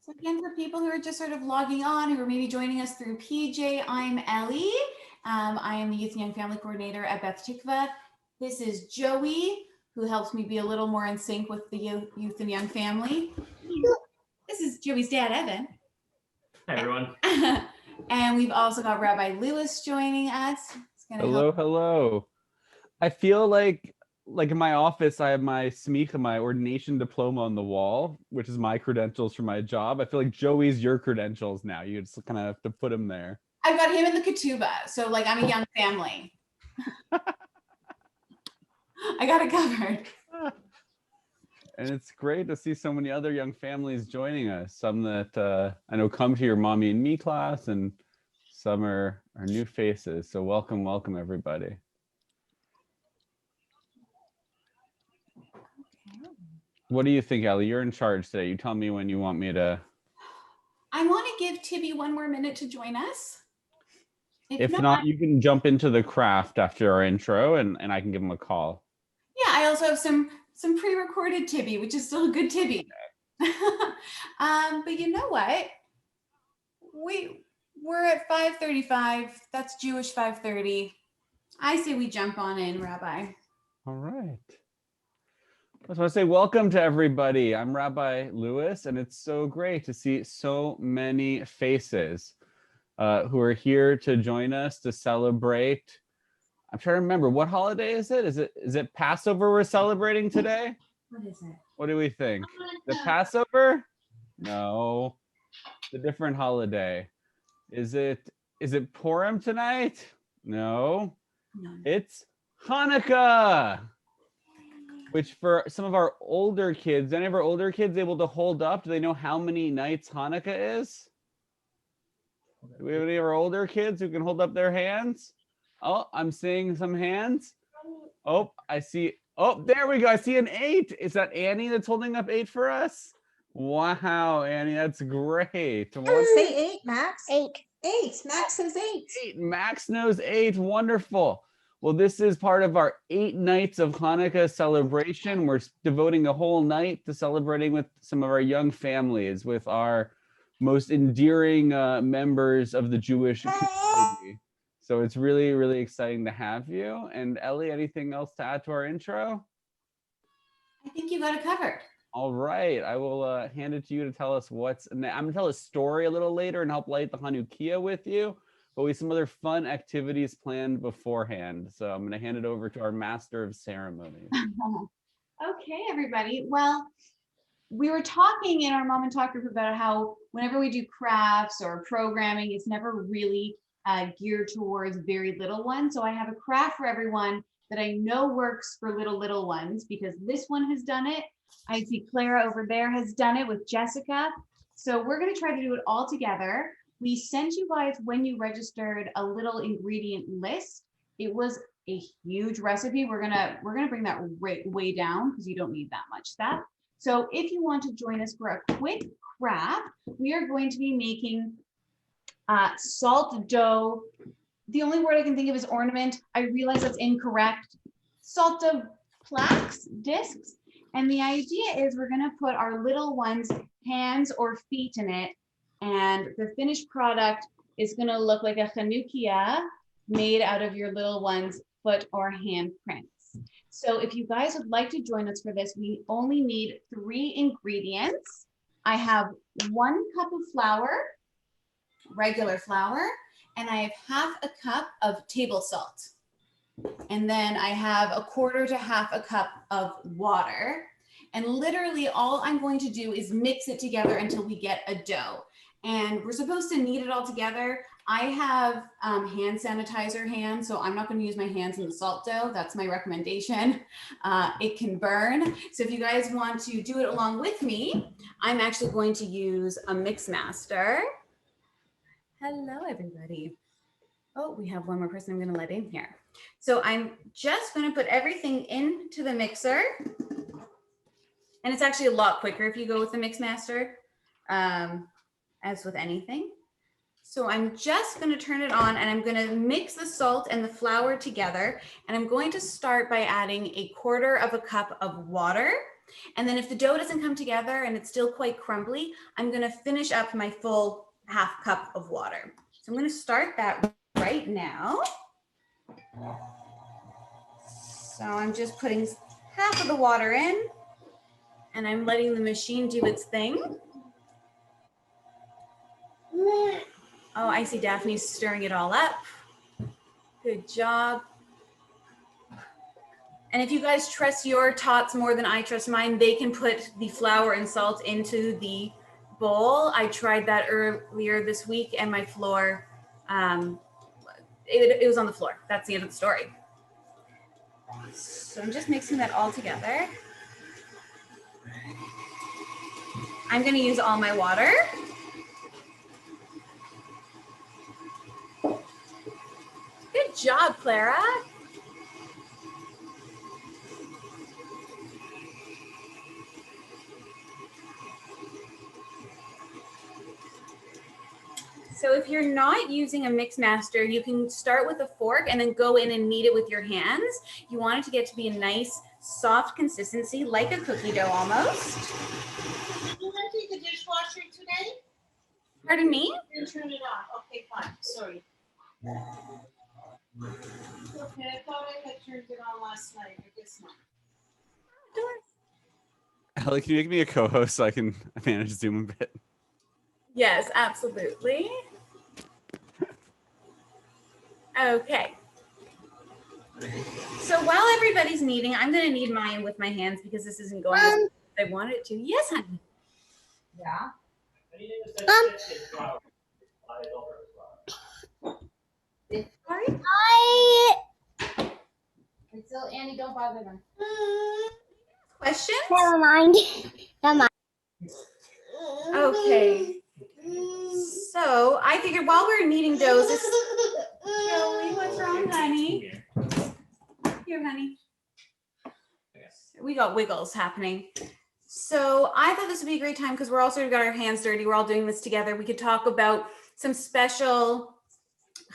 So again, for people who are just sort of logging on, who are maybe joining us through PJ, I'm Ellie. I am the Youth and Young Family Coordinator at Beth Tikva. This is Joey, who helps me be a little more in sync with the Youth and Young Family. This is Joey's dad, Evan. Hi, everyone. And we've also got Rabbi Lewis joining us. Hello. I feel like in my office, I have my smicha, my ordination diploma on the wall, which is my credentials for my job. I feel like Joey's your credentials now. You just kind of have to put him there. I've got him in the ketubah, so like I'm a young family. I got it covered. And it's great to see so many other young families joining us. Some that I know come to your Mommy and Me class, and some are new faces. So welcome, everybody. What do you think, Ellie? You're in charge today. You tell me when you want me to. I want to give Tibby one more minute to join us. If not, you can jump into the craft after our intro, and I can give him a call. Yeah, I also have some pre-recorded Tibby, which is still a good Tibby. But you know what? We're at 5:35. That's Jewish 5:30. I say we jump on in, Rabbi. All right. I just want to say welcome to everybody. I'm Rabbi Lewis, and it's so great to see so many faces who are here to join us to celebrate. I'm trying to remember, what holiday is it? Is it Passover we're celebrating today? What is it? What do we think? The Passover? No, it's a different holiday. Is it Purim tonight? No. It's Hanukkah. Which for some of our older kids, any of our older kids able to hold up? Do they know how many nights Hanukkah is? Do we have any of our older kids who can hold up their hands? Oh, I'm seeing some hands. Oh, I see. Oh, there we go. I see an 8. Is that Annie that's holding up 8 for us? Wow, Annie, that's great. Say 8, Max. 8. Max says 8. 8. Max knows 8. Wonderful. Well, this is part of our 8 nights of Hanukkah celebration. We're devoting a whole night to celebrating with some of our young families, with our most endearing members of the Jewish community. So it's really, really exciting to have you. And Ellie, anything else to add to our intro? I think you got it covered. All right. I will hand it to you to tell us what's next. I'm going to tell a story a little later and help light the Hanukkah with you. But we have some other fun activities planned beforehand. So I'm going to hand it over to our master of ceremonies. Okay, everybody. Well, we were talking in our Mom and Talk group about how whenever we do crafts or programming, it's never really geared towards very little ones. So I have a craft for everyone that I know works for little ones, because this one has done it. I see Clara over there has done it with Jessica. So we're going to try to do it all together. We sent you guys, when you registered, a little ingredient list. It was a huge recipe. We're gonna bring that way down because you don't need that much stuff. So if you want to join us for a quick craft, we are going to be making salt dough. The only word I can think of is ornament. I realize that's incorrect. Salt dough plaques, discs. And the idea is we're gonna put our little ones' hands or feet in it. And the finished product is going to look like a Hanukkah made out of your little one's foot or hand prints. So if you guys would like to join us for this, we only need 3 ingredients. I have 1 cup of flour, regular flour, and I have half a cup of table salt. And then I have 1/4 to half a cup of water. And literally all I'm going to do is mix it together until we get a dough. And we're supposed to knead it all together. I have hand sanitizer hands, so I'm not going to use my hands in the salt dough. That's my recommendation. It can burn. So if you guys want to do it along with me, I'm actually going to use a mix master. Hello, everybody. Oh, we have one more person I'm going to let in here. So I'm just going to put everything into the mixer. And it's actually a lot quicker if you go with the mix master. As with anything. So I'm just going to turn it on, and I'm going to mix the salt and the flour together. And I'm going to start by adding 1/4 of a cup of water. And then if the dough doesn't come together and it's still quite crumbly, I'm gonna finish up my full half cup of water. So I'm gonna start that right now. So I'm just putting half of the water in and I'm letting the machine do its thing. Oh, I see Daphne's stirring it all up. Good job. And if you guys trust your Tots more than I trust mine, they can put the flour and salt into the bowl. I tried that earlier this week and my flour, it was on the floor. That's the end of the story. So I'm just mixing that all together. I'm gonna use all my water. Good job, Clara. So if you're not using a mix master, you can start with a fork and then go in and knead it with your hands. You want it to get to be a nice, soft consistency, like a cookie dough almost. You empty the dishwasher today? Pardon me? You didn't turn it on. Okay, fine. Sorry. Okay, I thought I had turned it on last night. I guess not. Ellie, can you make me a co-host so I can manage Zoom a bit? Yes, absolutely. Okay. So while everybody's kneading, I'm going to knead mine with my hands because this isn't going as I want it to. Yes, honey. Yeah. Sorry? So Annie, don't bother them. Questions? Never mind. Never mind. Okay. So I figured while we're kneading doughs, Joey, what's wrong, honey? Here, honey. We got wiggles happening. So I thought this would be a great time because we're all sort of got our hands dirty. We're all doing this together. We could talk about some special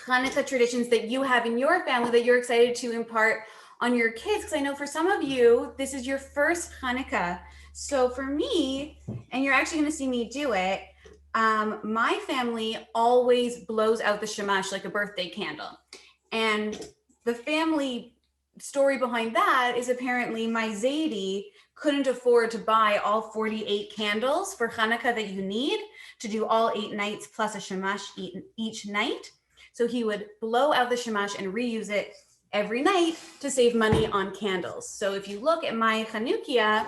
Hanukkah traditions that you have in your family that you're excited to impart on your kids. Because I know for some of you, this is your first Hanukkah. So for me, and you're actually going to see me do it, my family always blows out the shamash like a birthday candle. And the family story behind that is apparently my Zadie couldn't afford to buy all 48 candles for Hanukkah that you need to do all 8 nights plus a shamash each night. So he would blow out the shamash and reuse it every night to save money on candles. So if you look at my Hanukkah,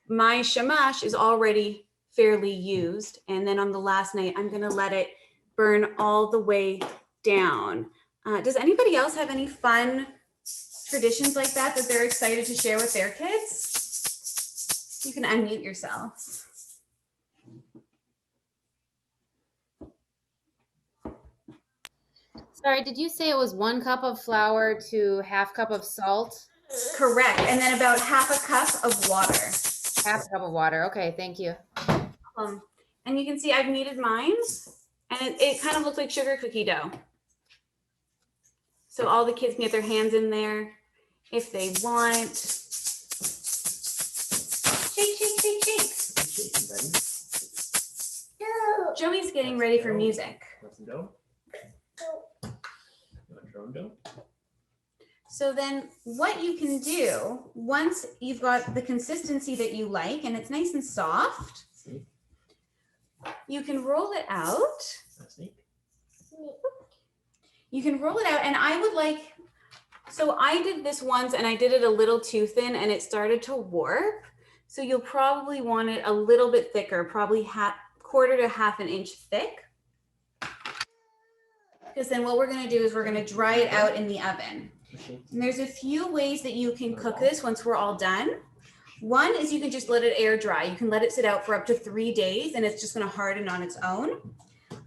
my shamash is already fairly used. And then on the last night, I'm gonna let it burn all the way down. Does anybody else have any fun traditions like that they're excited to share with their kids? You can unmute yourselves. Sorry, did you say it was 1 cup of flour to half cup of salt? Correct. And then about half a cup of water. Half a cup of water. Okay, thank you. And you can see I've kneaded mine and it kind of looks like sugar cookie dough. So all the kids can get their hands in there if they want. Shake, shake, shake, shake. Joey's getting ready for music. So then what you can do, once you've got the consistency that you like and it's nice and soft, you can roll it out. You can roll it out, and I would like, so I did this once and I did it a little too thin and it started to warp. So you'll probably want it a little bit thicker, probably quarter to half an inch thick. Because then what we're gonna do is we're gonna dry it out in the oven. And there's a few ways that you can cook this once we're all done. One is you can just let it air dry. You can let it sit out for up to 3 days and it's just gonna harden on its own.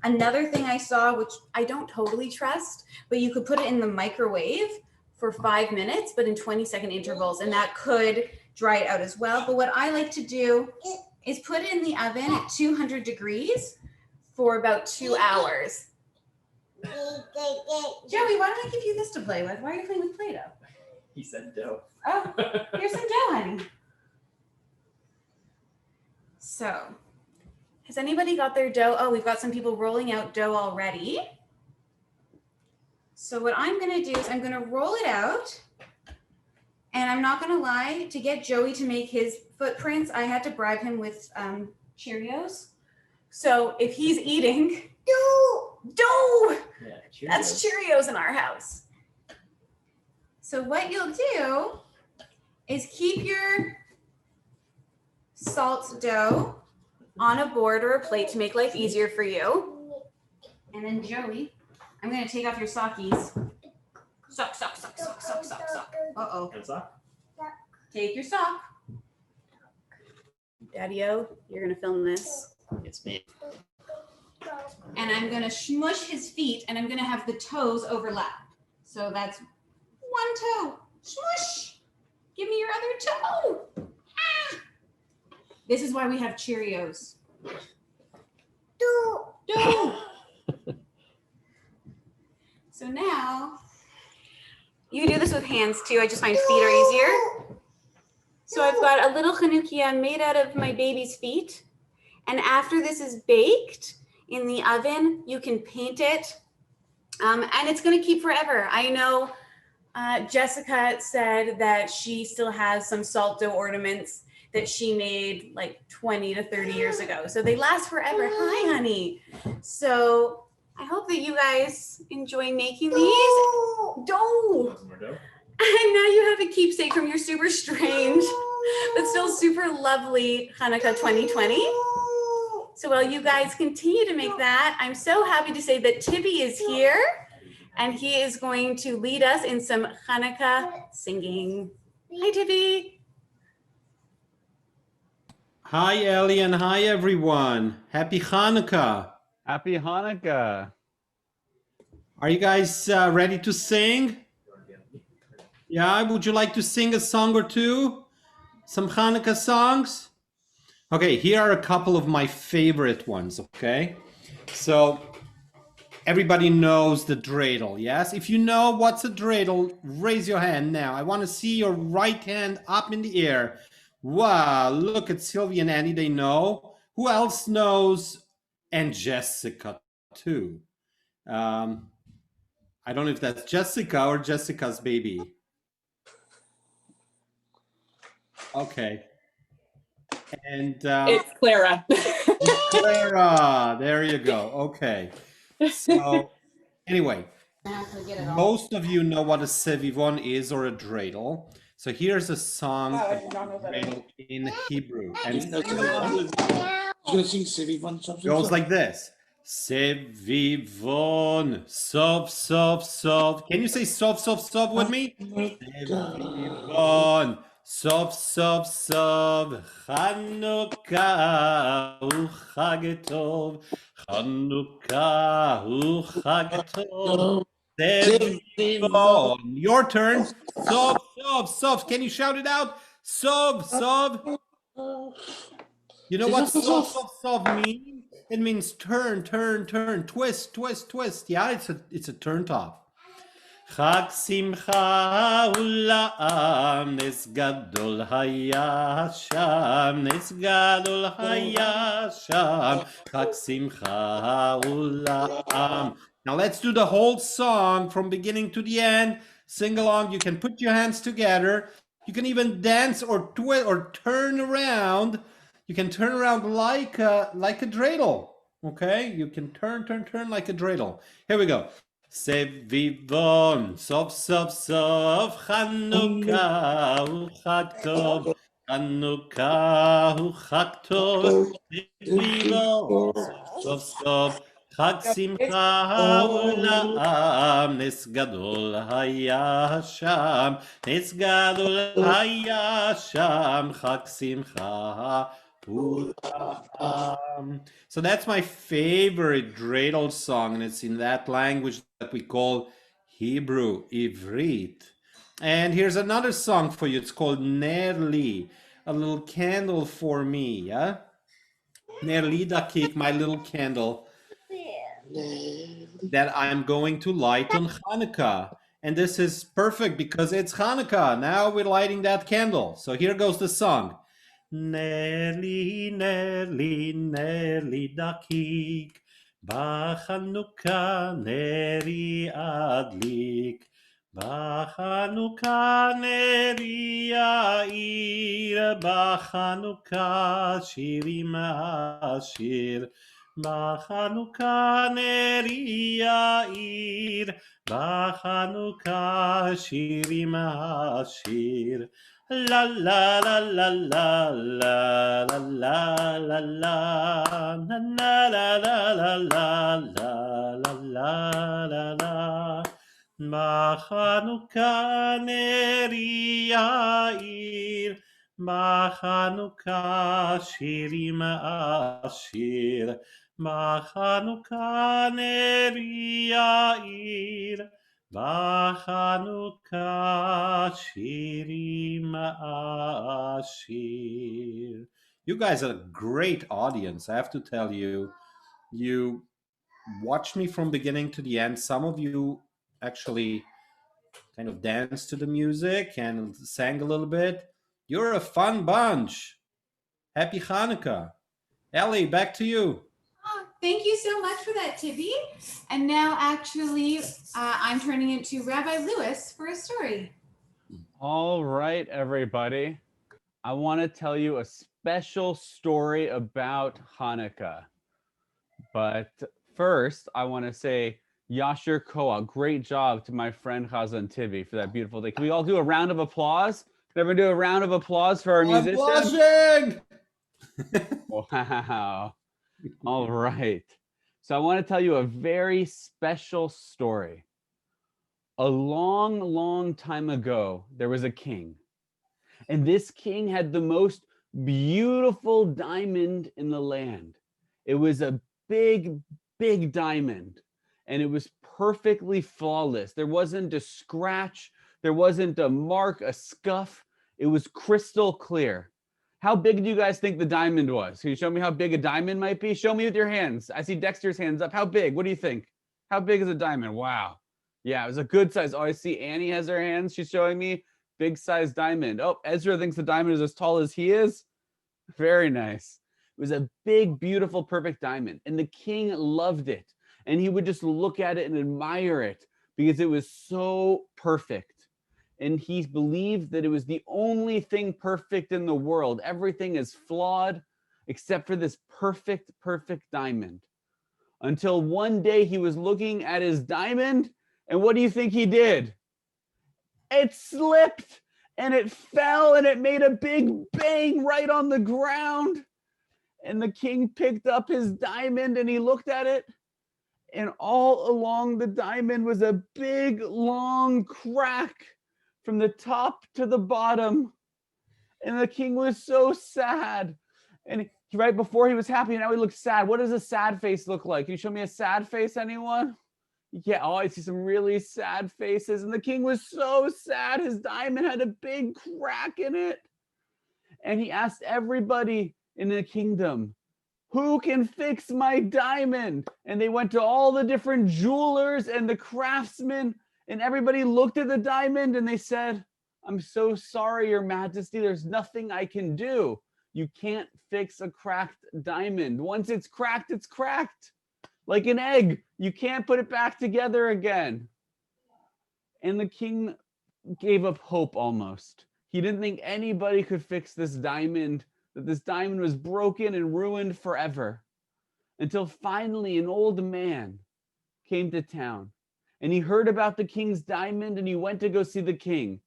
Another thing I saw, which I don't totally trust, but you could put it in the microwave for 5 minutes, but in 20-second intervals, and that could dry it out as well. But what I like to do is put it in the oven at 200 degrees for about 2 hours. Joey, why don't I give you this to play with? Why are you playing with Play-Doh? He said dough. Oh, here's some dough, honey. So, has anybody got their dough? Oh, we've got some people rolling out dough already. So what I'm gonna do is I'm gonna roll it out. And I'm not gonna lie, to get Joey to make his footprints, I had to bribe him with Cheerios. So if he's eating, dough, Yeah, that's Cheerios in our house. So what you'll do is keep your salt dough on a board or a plate to make life easier for you. And then Joey, I'm gonna take off your sockies. Sock, sock, sock, sock, sock, sock, sock. Uh-oh. Good sock? Take your sock. Daddy-o, you're gonna film this. It's me. And I'm gonna smush his feet and I'm gonna have the toes overlap. So that's one toe. Smush. Give me your other toe. Ah. This is why we have Cheerios. Do. So now, you can do this with hands too. I just find feet are easier. So I've got a little Hanukkah made out of my baby's feet. And after this is baked in the oven, you can paint it. And it's gonna keep forever. I know Jessica said that she still has some salt dough ornaments that she made like 20 to 30 years ago. So they last forever. Hi, honey. So I hope that you guys enjoy making these. Dough. Some more dough? And now you have a keepsake from your super strange, but still super lovely Hanukkah 2020. So while you guys continue to make that, I'm so happy to say that Tibby is here and he is going to lead us in some Hanukkah singing. Hi, Tibby. Hi, Ellie, and hi, everyone. Happy Hanukkah. Happy Hanukkah. Are you guys ready to sing? Yeah, would you like to sing a song or two? Some Hanukkah songs? Okay, here are a couple of my favorite ones, okay? So, everybody knows the dreidel, yes? If you know what's a dreidel, raise your hand now. I want to see your right hand up in the air. Wow, look at Sylvia and Annie, they know. Who else knows? And Jessica, too. I don't know if that's Jessica or Jessica's baby. Okay. And It's Clara. Clara, there you go. Okay. So anyway, most of you know what a sevivon is or a dreidel. So here's a song dreidel in Hebrew. And it goes like this. Sevivon, sov, sov, sov. Can you say sov, sov, sov with me? Sevivon. Sov, sov, sov, Hanukkah hu chag tov, Hanukkah hu chag tov, Sevivon. Your turn. Sov, sov, sov. Can you shout it out? Sov, sov. You know what sov, sov, sov means? It means turn, turn, turn, twist, twist, twist. Yeah, it's a turn top. Chag simcha u'la'am, nes gadol haya sham, nes gadol haya sham, chag simcha u'la'am. Now let's do the whole song from beginning to the end. Sing along. You can put your hands together. You can even dance or twist or turn around. You can turn around like a dreidel. Okay, you can turn like a dreidel. Here we go. Sevivon, sov, sov, sov, Hanukkah hu chag tov, Hanukkah hu chag tov, Sevivon, sov, sov, chag simcha u'la'am, nes gadol haya sham, nes gadol haya sham, chag simcha u'la'am. So that's my favorite dreidel song, and it's in that language that we call Hebrew, Ivrit. And here's another song for you. It's called Ner Li, a little candle for me, yeah? Ner Li dakik, my little candle that I'm going to light on Hanukkah. And this is perfect because it's Hanukkah. Now we're lighting that candle. So here goes the song. Neli, neli, neli dakik. BaChanukah neri adlik. BaChanukah neri yair. BaChanukah shirim ashir. BaChanukah neri yair. BaChanukah shirim ashir. La la la la la la la la la la la la la la la la la la. BaChanukah neri yair. BaChanukah shirim ashir. BaChanukah neri yair. BaChanukah shirim ashir. You guys are a great audience. I have to tell you, you watched me from beginning to the end. Some of you actually kind of danced to the music and sang a little bit. You're a fun bunch. Happy Hanukkah. Ellie, back to you. Oh, thank you so much for that, Tibby. And now actually, I'm turning it to Rabbi Lewis for a story. All right, everybody. I want to tell you a special story about Hanukkah. But first, I want to say Yasher Koah, great job to my friend Chazan Tivi for that beautiful day. Can we all do a round of applause? Can everyone do a round of applause for our musician? Blushing! Wow. All right. So I want to tell you a very special story. A long, long time ago, there was a king. And this king had the most beautiful diamond in the land. It was a big, big diamond. And it was perfectly flawless. There wasn't a scratch. There wasn't a mark, a scuff. It was crystal clear. How big do you guys think the diamond was? Can you show me how big a diamond might be? Show me with your hands. I see Dexter's hands up. How big? What do you think? How big is a diamond? Wow. Yeah, it was a good size. Oh, I see Annie has her hands. She's showing me big size diamond. Oh, Ezra thinks the diamond is as tall as he is. Very nice. It was a big, beautiful, perfect diamond. And the king loved it. And he would just look at it and admire it because it was so perfect. And he believed that it was the only thing perfect in the world. Everything is flawed except for this perfect, perfect diamond. Until one day he was looking at his diamond, and what do you think he did? It slipped and it fell and it made a big bang right on the ground. And the king picked up his diamond and he looked at it, and all along the diamond was a big, long crack from the top to the bottom. And the king was so sad. And right before he was happy, now he looks sad. What does a sad face look like? Can you show me a sad face, anyone? Yeah, oh, I see some really sad faces. And the king was so sad. His diamond had a big crack in it. And he asked everybody in the kingdom, who can fix my diamond? And they went to all the different jewelers and the craftsmen, and everybody looked at the diamond and they said, I'm so sorry, Your Majesty, there's nothing I can do. You can't fix a cracked diamond. Once it's cracked, it's cracked. Like an egg, you can't put it back together again. And the king gave up hope almost. He didn't think anybody could fix this diamond, that this diamond was broken and ruined forever. Until finally an old man came to town and he heard about the king's diamond and he went to go see the king.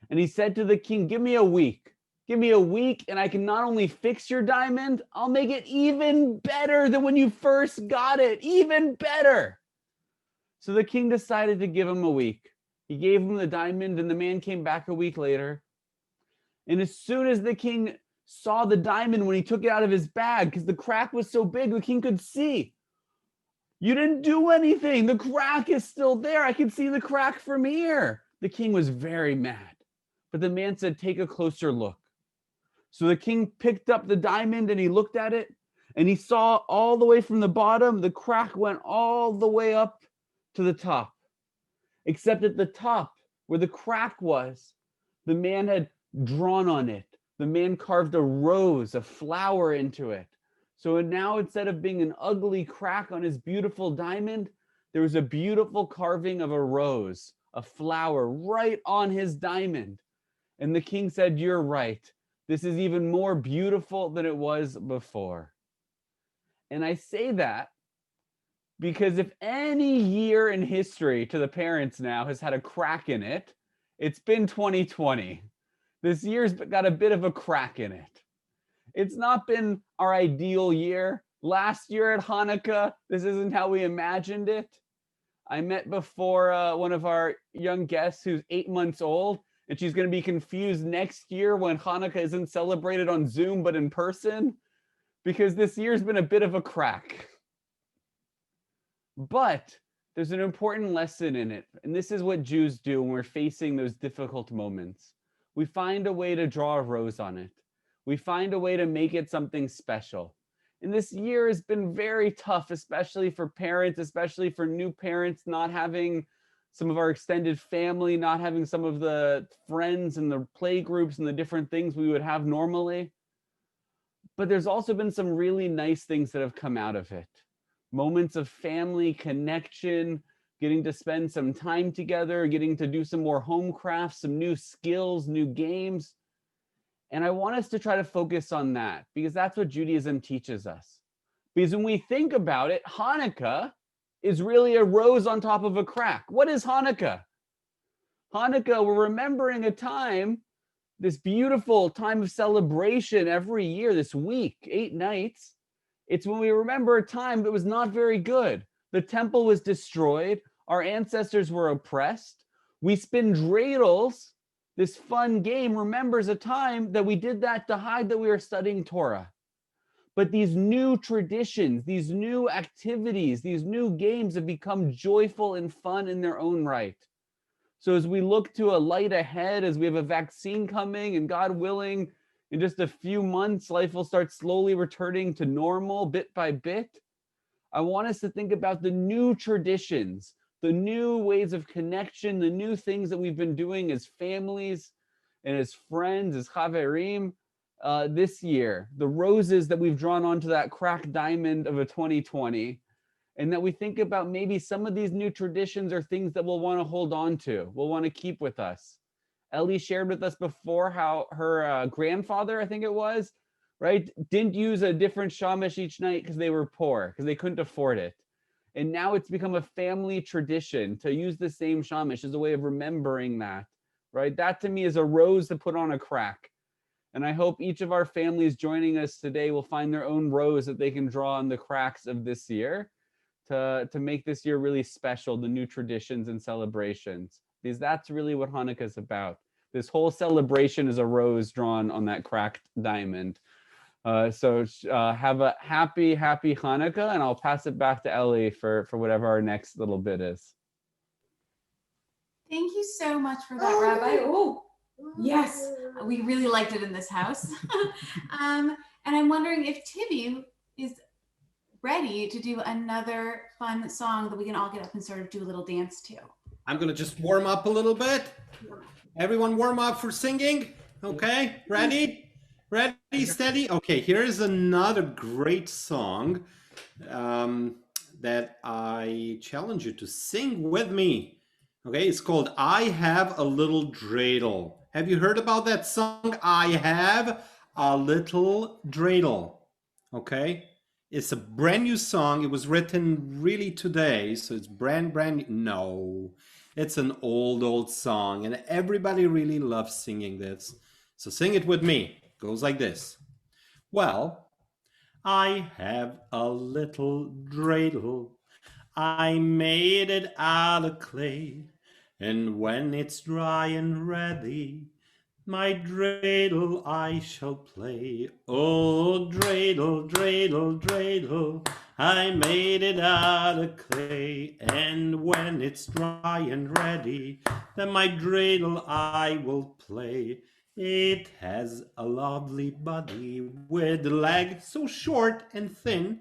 And he said to the king, give me a week. Give me a week and I can not only fix your diamond, I'll make it even better than when you first got it. Even better. So the king decided to give him a week. He gave him the diamond and the man came back a week later. And as soon as the king saw the diamond, when he took it out of his bag, because the crack was so big, the king could see. You didn't do anything. The crack is still there. I can see the crack from here. The king was very mad. But the man said, take a closer look. So the king picked up the diamond and he looked at it and he saw all the way from the bottom, the crack went all the way up to the top. except at the top where the crack was, the man had drawn on it. The man carved a rose, a flower into it. So now instead of being an ugly crack on his beautiful diamond, there was a beautiful carving of a rose, a flower right on his diamond. And the king said, "You're right. This is even more beautiful than it was before." And I say that because if any year in history to the parents now has had a crack in it, it's been 2020. This year's got a bit of a crack in it. It's not been our ideal year. Last year at Hanukkah, this isn't how we imagined it. I met before one of our young guests who's 8 months old, and she's going to be confused next year when Hanukkah isn't celebrated on Zoom but in person, because this year's been a bit of a crack. But there's an important lesson in it, and this is what Jews do when we're facing those difficult moments. We find a way to draw a rose on it. We find a way to make it something special. And this year has been very tough, especially for parents, especially for new parents, not having some of our extended family, not having some of the friends and the play groups and the different things we would have normally. But there's also been some really nice things that have come out of it. Moments of family connection, getting to spend some time together, getting to do some more home crafts, some new skills, new games. And I want us to try to focus on that because that's what Judaism teaches us. Because when we think about it, Hanukkah is really a rose on top of a crack. What is Hanukkah? Hanukkah, we're remembering a time, this beautiful time of celebration every year, this week, 8 nights. It's when we remember a time that was not very good. The temple was destroyed. Our ancestors were oppressed. We spin dreidels. This fun game remembers a time that we did that to hide that we were studying Torah. But these new traditions, these new activities, these new games have become joyful and fun in their own right. So as we look to a light ahead, as we have a vaccine coming, and God willing, in just a few months, life will start slowly returning to normal bit by bit. I want us to think about the new traditions, the new ways of connection, the new things that we've been doing as families and as friends, as chaverim this year, the roses that we've drawn onto that cracked diamond of a 2020, and that we think about maybe some of these new traditions are things that we'll want to hold on to, we'll want to keep with us. Ellie shared with us before how her grandfather, I think it was, right, didn't use a different shamash each night because they were poor, because they couldn't afford it. And now it's become a family tradition to use the same shamash as a way of remembering that, right? That to me is a rose to put on a crack. And I hope each of our families joining us today will find their own rose that they can draw on the cracks of this year to make this year really special, the new traditions and celebrations. Because that's really what Hanukkah is about. This whole celebration is a rose drawn on that cracked diamond. So have a happy Hanukkah, and I'll pass it back to Ellie for whatever our next little bit is. Thank you so much for that, Rabbi. Oh, yes, we really liked it in this house. And I'm wondering if Tibi is ready to do another fun song that we can all get up and sort of do a little dance to. I'm going to just warm up a little bit. Everyone warm up for singing. Okay, ready? Ready, steady? Okay, here's another great song that I challenge you to sing with me. Okay, it's called I Have a Little Dreidel. Have you heard about that song? I Have a Little Dreidel. Okay, it's a brand new song. It was written really today, so it's brand new. No, it's an old song, and everybody really loves singing this. So sing it with me. It goes like this. Well, I have a little dreidel. I made it out of clay. And when it's dry and ready, my dreidel I shall play. Oh, dreidel, dreidel, dreidel, I made it out of clay. And when it's dry and ready, then my dreidel I will play. It has a lovely body with legs so short and thin.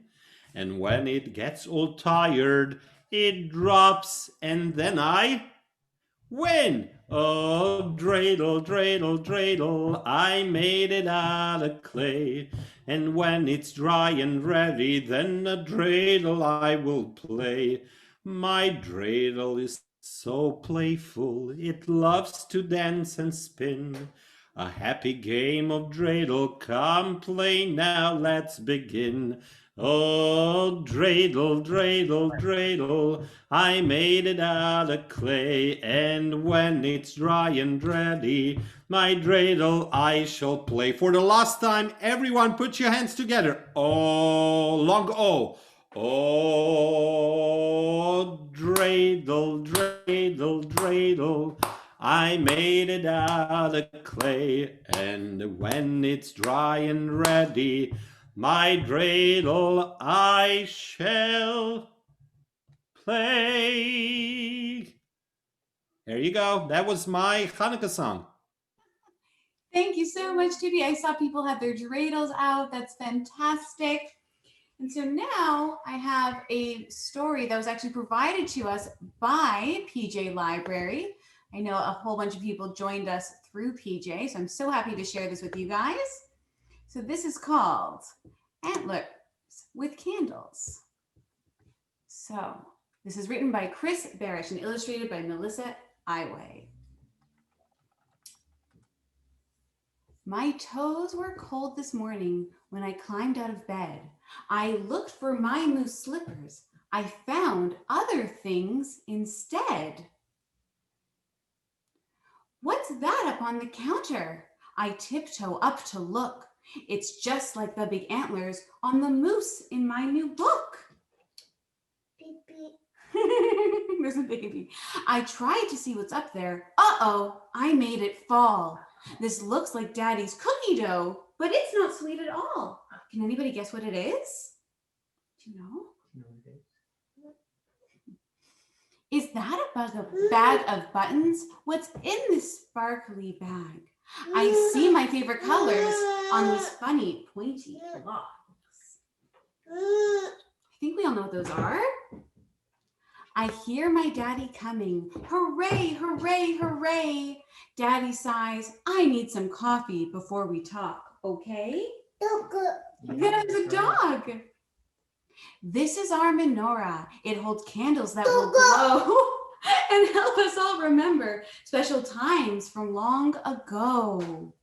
And when it gets all tired, it drops, and then I When? Oh, dreidel, dreidel, dreidel, I made it out of clay. And when it's dry and ready, then a dreidel I will play. My dreidel is so playful, it loves to dance and spin. A happy game of dreidel, come play now, let's begin. Oh, dreidel, dreidel, dreidel, I made it out of clay, and when it's dry and ready, my dreidel I shall play. For the last time, everyone put your hands together. Oh, long O. Oh, dreidel, dreidel, dreidel, I made it out of clay, and when it's dry and ready, my dreidel I shall play. There you go. That was my Hanukkah song. Thank you so much, Tibi. I saw people have their dreidels out. That's fantastic. And so now I have a story that was actually provided to us by PJ Library. I know a whole bunch of people joined us through PJ, so I'm so happy to share this with you guys. So this is called Antlers with Candles. So this is written by Chris Barish and illustrated by Melissa Iway. My toes were cold this morning when I climbed out of bed. I looked for my moose slippers. I found other things instead. What's that up on the counter? I tiptoe up to look. It's just like the big antlers on the moose in my new book. Beep, beep. There's a baby. I tried to see what's up there. Uh-oh, I made it fall. This looks like Daddy's cookie dough, but it's not sweet at all. Can anybody guess what it is? Do you know? Is that a bag of buttons? What's in this sparkly bag? I see my favorite colors on these funny pointy blocks. I think we all know what those are. I hear my daddy coming. Hooray, hooray, hooray. Daddy sighs, I need some coffee before we talk, okay? There's a dog. This is our menorah. It holds candles that will glow and help us all remember special times from long ago.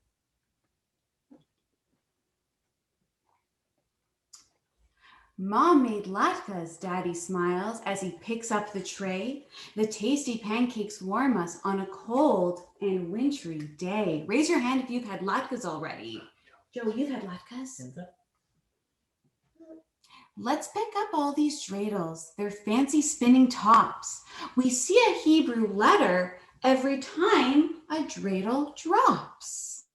Mom made latkes, Daddy smiles as he picks up the tray. The tasty pancakes warm us on a cold and wintry day. Raise your hand if you've had latkes already. Joe, you've had latkes? Let's pick up all these dreidels. They're fancy spinning tops. We see a Hebrew letter every time a dreidel drops.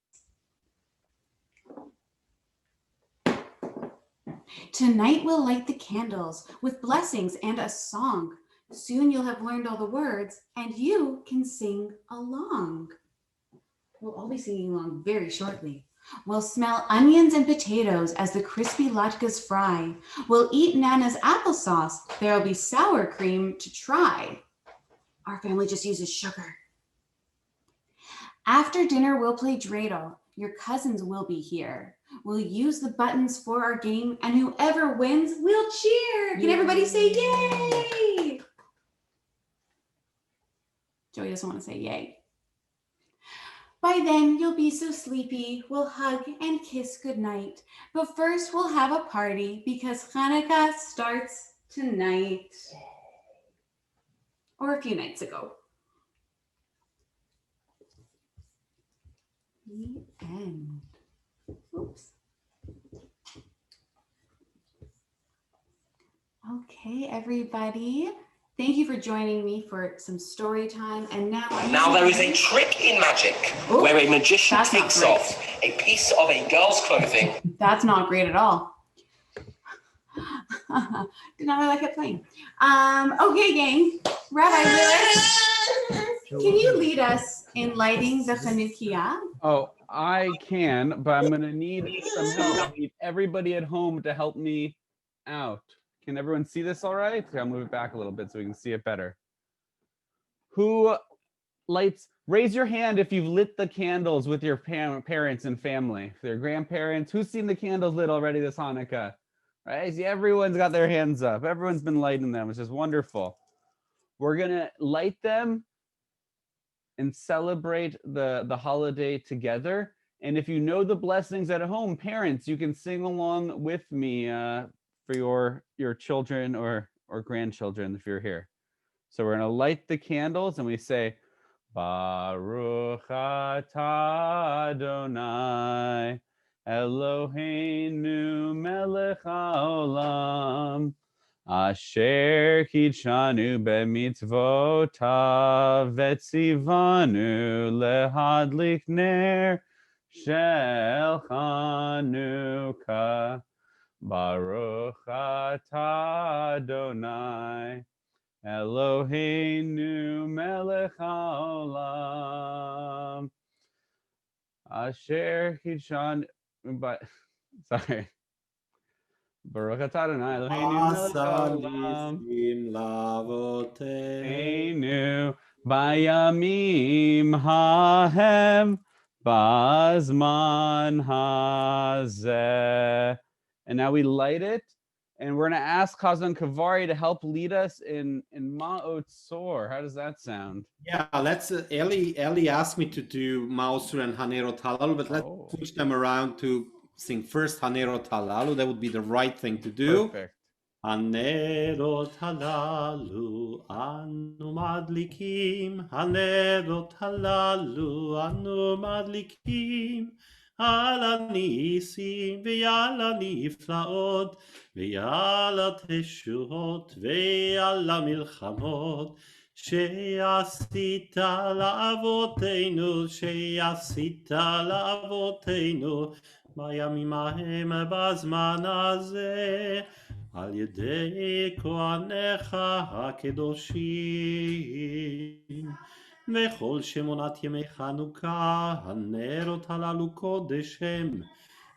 Tonight we'll light the candles with blessings and a song. Soon you'll have learned all the words and you can sing along. We'll all be singing along very shortly. We'll smell onions and potatoes as the crispy latkes fry. We'll eat Nana's applesauce. There'll be sour cream to try. Our family just uses sugar. After dinner, we'll play dreidel. Your cousins will be here. We'll use the buttons for our game, and whoever wins, we'll cheer. Can everybody say yay? Joey doesn't want to say yay. By then, you'll be so sleepy, we'll hug and kiss goodnight. But first, we'll have a party because Hanukkah starts tonight. Or a few nights ago. The end. Oops. Okay, everybody. Thank you for joining me for some story time. And now there is a trick in magic where a magician takes off a piece of a girl's clothing. That's not great at all. Did not know I kept playing. Okay, gang. Rabbi Lewis, can you lead us in lighting the Hanukkah? Oh, I can, but I'm gonna need some help. I need everybody at home to help me out. Can everyone see this all right? Okay, I'll move it back a little bit so we can see it better. Who lights, raise your hand if you've lit the candles with your parents and family, their grandparents. Who's seen the candles lit already this Hanukkah? Right? See, everyone's got their hands up. Everyone's been lighting them, which is wonderful. We're gonna light them and celebrate the holiday together. And if you know the blessings at home, parents, you can sing along with me for your children or grandchildren if you're here. So we're gonna light the candles and we say, Baruch atah Adonai Eloheinu melech haolam Asher kidshanu b'mitzvotav vetzivanu lehadlik ner shel Chanukah. Baruch atah Adonai Eloheinu melech haolam Asher kidshanu sorry. Baruch atah Adonai Eloheinu melech haolam Einu bayamim hahem bazman hazeh. And now we light it, and we're going to ask Chazan Kavari to help lead us in Ma'ot Sor. How does that sound? Yeah, let's. Eli asked me to do Mausur and Hanerot Halalu, but let's switch them around to sing first Hanerot Halalu. That would be the right thing to do. Perfect. Hanerot Halalu anu madlikim, Hanerot Halalu anu madlikim, ala nisim ve'ala niflaot ve'ala teshuot ve'ala milchamot שעשית לאבותינו, שעשית לאבותינו, בימים ההם בזמן הזה, על ידי כהניך הקדושים. וכל שמונת ימי חנוכה, הנרות הללו קודש הם,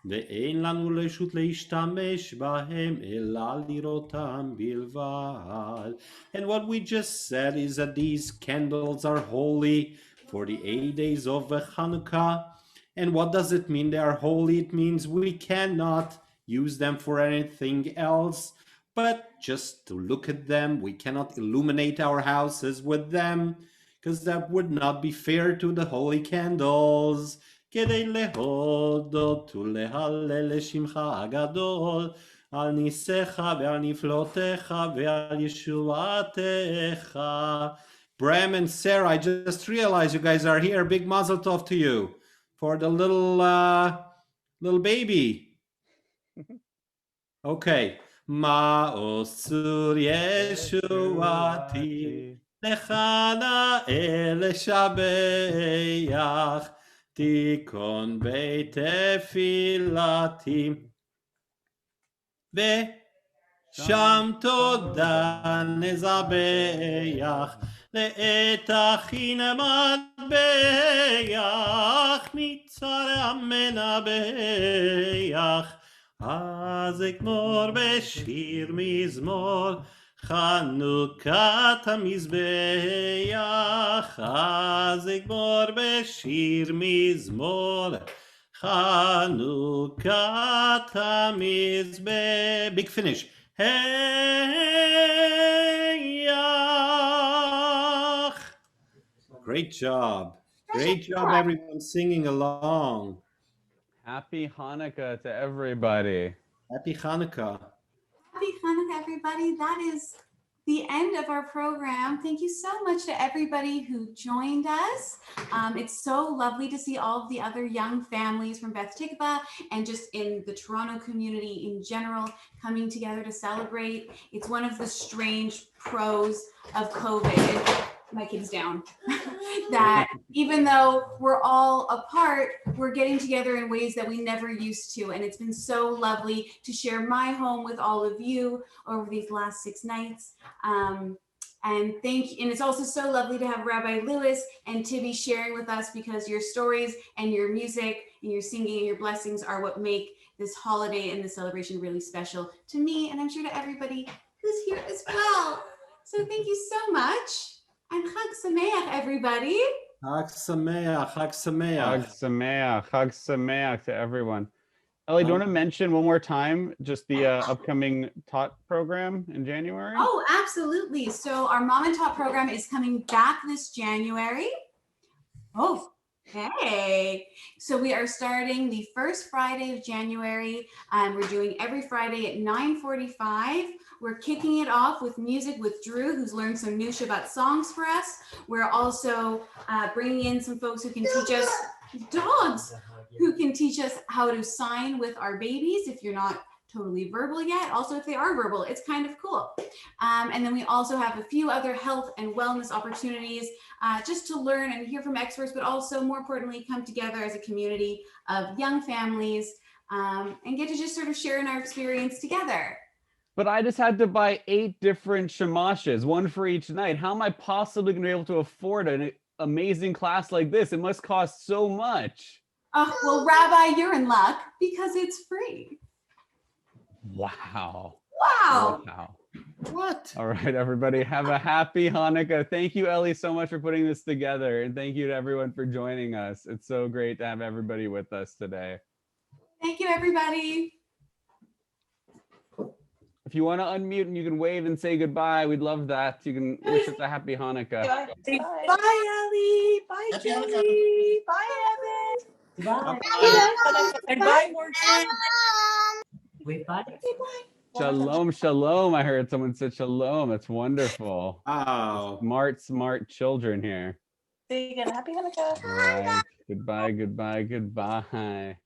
ואין לנו רשות להשתמש בהם, אלא לראותם בלבד. And what we just said is that these candles are holy for the 8 days of Hanukkah. And what does it mean they are holy? It means we cannot use them for anything else, but just to look at them. We cannot illuminate our houses with them, because that would not be fair to the holy candles. כדי להודות ולהלל לשמך הגדול, על ניסיך ועל נפלאותיך ועל ישועתך. Bram and Sarah, I just realized you guys are here. Big mazel tov to you for the little baby. Okay. Ma'osur Yeshuati Lechana El Shabeach Tikon Beit Tefilati Sham Toda Nezabeach Le'et Achin Madbeach Mitzar Amenabeach אז אגמור בשיר מזמור חנוכת המזבח אז אגמור בשיר מזמור חנוכת המזבח big finish Heyach. Great job everyone singing along. Happy Hanukkah to everybody. Happy Hanukkah. Happy Hanukkah, everybody. That is the end of our program. Thank you so much to everybody who joined us. It's so lovely to see all of the other young families from Beth Tikva and just in the Toronto community in general coming together to celebrate. It's one of the strange pros of COVID. My kid's down. That even though we're all apart, we're getting together in ways that we never used to. And it's been so lovely to share my home with all of you over these last 6 nights. And it's also so lovely to have Rabbi Lewis and Tibby sharing with us, because your stories and your music and your singing and your blessings are what make this holiday and this celebration really special to me. And I'm sure to everybody who's here as well. So thank you so much. And Chag Sameach, everybody. Chag Sameach, Chag Sameach. Chag Sameach, Chag Sameach to everyone. Ellie, do you want to mention one more time just the upcoming Tot program in January? Oh, absolutely. So our Mom and Tot program is coming back this January. Oh, hey. So we are starting the first Friday of January. We're doing every Friday at 9:45. We're kicking it off with music with Drew, who's learned some new Shabbat songs for us. We're also bringing in some folks who can teach us dogs, who can teach us how to sign with our babies if you're not totally verbal yet. Also, if they are verbal, it's kind of cool. And then we also have a few other health and wellness opportunities just to learn and hear from experts, but also more importantly, come together as a community of young families and get to just sort of share in our experience together. But I just had to buy 8 different shamashes, one for each night. How am I possibly going to be able to afford an amazing class like this? It must cost so much. Well, Rabbi, you're in luck because it's free. Wow. Wow. Wow. What? All right, everybody, have a happy Hanukkah. Thank you, Ellie, so much for putting this together. And thank you to everyone for joining us. It's so great to have everybody with us today. Thank you, everybody. If you want to unmute and you can wave and say goodbye, we'd love that. You can wish us a happy Hanukkah. Bye, Ellie. Bye, Happy Julie. Bye, Evan. Bye. And bye, Morgan. Shalom, shalom. I heard someone said shalom. That's wonderful. Wow. Smart children here. See you again. Happy Hanukkah. All right. Goodbye, goodbye, goodbye.